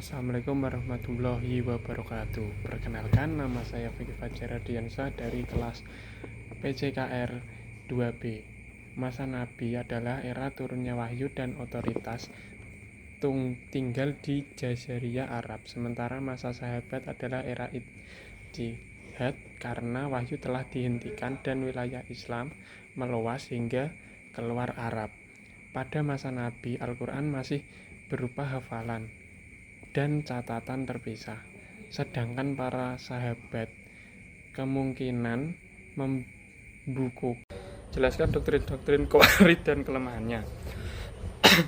Assalamualaikum warahmatullahi wabarakatuh. Perkenalkan, nama saya Vicky Fajar Radiansyah dari kelas PCKR 2B. Masa Nabi adalah era turunnya wahyu dan otoritas tinggal di Jaziriyah Arab. Sementara masa sahabat adalah era ijtihad karena wahyu telah dihentikan dan wilayah Islam meluas hingga keluar Arab. Pada masa Nabi, Al-Quran masih berupa hafalan dan catatan terpisah, sedangkan para sahabat kemungkinan membukukan. Jelaskan doktrin-doktrin Khawarij dan kelemahannya.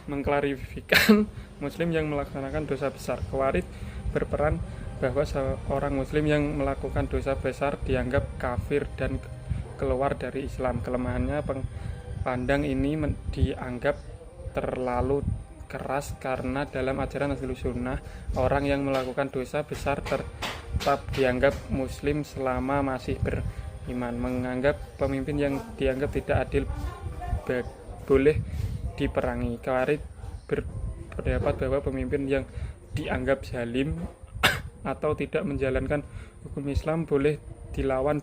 Mengklarifikasi muslim yang melaksanakan dosa besar. Khawarij berperan bahwa seorang muslim yang melakukan dosa besar dianggap kafir dan keluar dari Islam. Kelemahannya pandang ini dianggap terlalu keras karena dalam ajaran Ahlus Sunnah orang yang melakukan dosa besar tetap dianggap muslim selama masih beriman. Menganggap pemimpin yang dianggap tidak adil boleh diperangi. Khawarij berpendapat bahwa pemimpin yang dianggap zalim atau tidak menjalankan hukum Islam boleh dilawan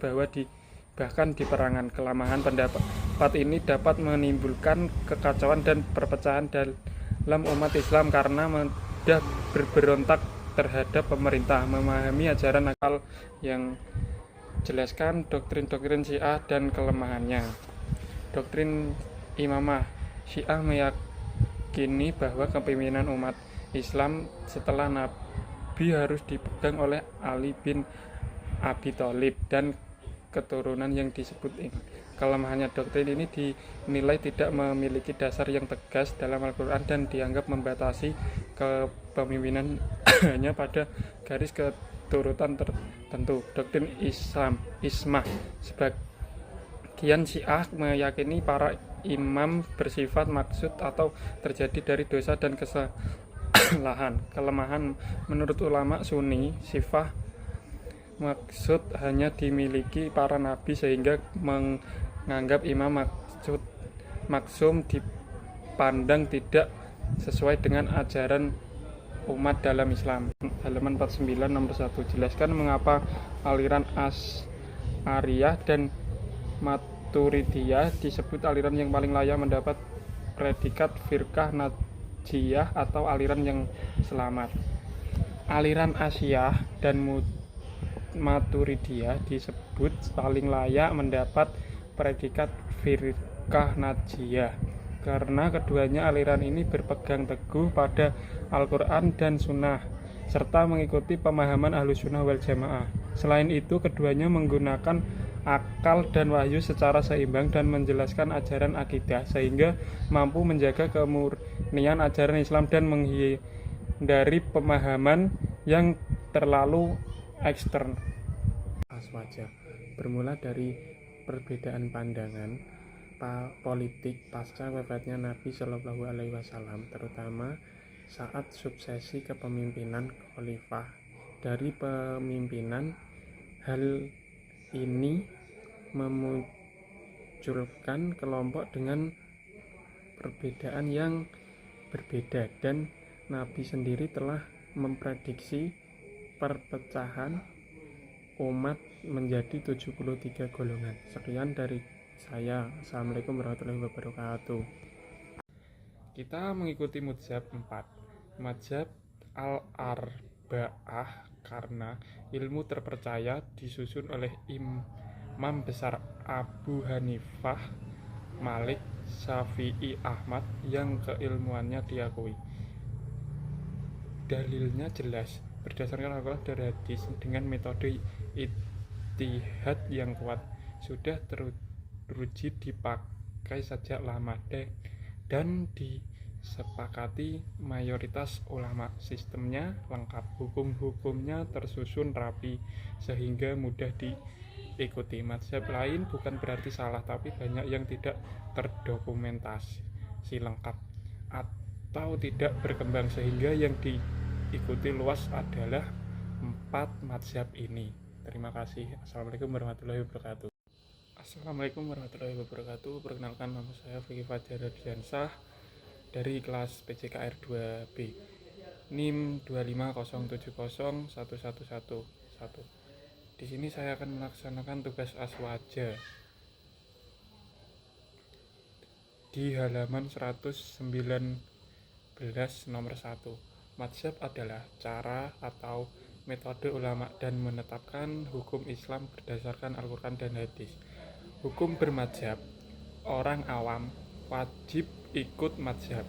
bahkan di perangan. Kelemahan pendapat ini dapat menimbulkan kekacauan dan perpecahan dalam umat Islam karena mudah berontak terhadap pemerintah. Memahami ajaran akal yang jelaskan doktrin-doktrin Syiah dan kelemahannya. Doktrin Imamah. Syiah meyakini bahwa kepemimpinan umat Islam setelah Nabi harus dipegang oleh Ali bin Abi Thalib dan keturunan yang disebut ini. Kelemahannya doktrin ini dinilai tidak memiliki dasar yang tegas dalam Al-Quran dan dianggap membatasi kepemimpinan hanya pada garis keturutan tertentu. Doktrin Ismah. Sebagian Syiah meyakini para imam bersifat maksud atau terjadi dari dosa dan kesalahan. Kelemahan menurut ulama Sunni, sifat maksud hanya dimiliki para nabi sehingga menganggap imam maksum dipandang tidak sesuai dengan ajaran umat dalam Islam. Halaman 49 nomor 1. Jelaskan mengapa aliran Asy'ariyah dan Maturidiyah disebut aliran yang paling layak mendapat predikat firqah najiyah atau aliran yang selamat. Aliran Asy'ariyah dan Maturidiyah disebut paling layak mendapat predikat firqah najiyah karena keduanya aliran ini berpegang teguh pada Al-Quran dan Sunnah serta mengikuti pemahaman Ahlus Sunnah wal Jamaah. Selain itu, keduanya menggunakan akal dan wahyu secara seimbang dan menjelaskan ajaran akidah sehingga mampu menjaga kemurnian ajaran Islam dan menghindari pemahaman yang terlalu ekstern. Aswaja bermula dari perbedaan pandangan politik pasca wafatnya Nabi Shallallahu Alaihi Wasallam, terutama saat suksesi kepemimpinan khalifah. Dari pemimpinan, hal ini memunculkan kelompok dengan perbedaan yang berbeda dan Nabi sendiri telah memprediksi perpecahan umat menjadi 73 golongan. Sekian dari saya. Assalamualaikum warahmatullahi wabarakatuh. Kita mengikuti mazhab 4. Mazhab Al-Arba'ah karena ilmu terpercaya disusun oleh Imam besar Abu Hanifah, Malik, Syafi'i, Ahmad yang keilmuannya diakui. Dalilnya jelas berdasarkan Al-Quran dan hadis dengan metode ijtihad yang kuat, sudah teruji dipakai sejak lama dan disepakati mayoritas ulama. Sistemnya lengkap, hukum-hukumnya tersusun rapi sehingga mudah diikuti. Mazhab lain bukan berarti salah, tapi banyak yang tidak terdokumentasi lengkap atau tidak berkembang sehingga yang diikuti luas adalah 4 mazhab ini. Terima kasih. Assalamualaikum warahmatullahi wabarakatuh. Assalamualaikum warahmatullahi wabarakatuh. Perkenalkan, nama saya Vicky Fajar Radiansyah dari kelas PCKR 2B. NIM 250701111. Di sini saya akan melaksanakan tugas aswaja di halaman 119 nomor 1. Mazhab adalah cara atau metode ulama dan menetapkan hukum Islam berdasarkan Al-Quran dan hadis. Hukum bermadzhab, orang awam wajib ikut mazhab.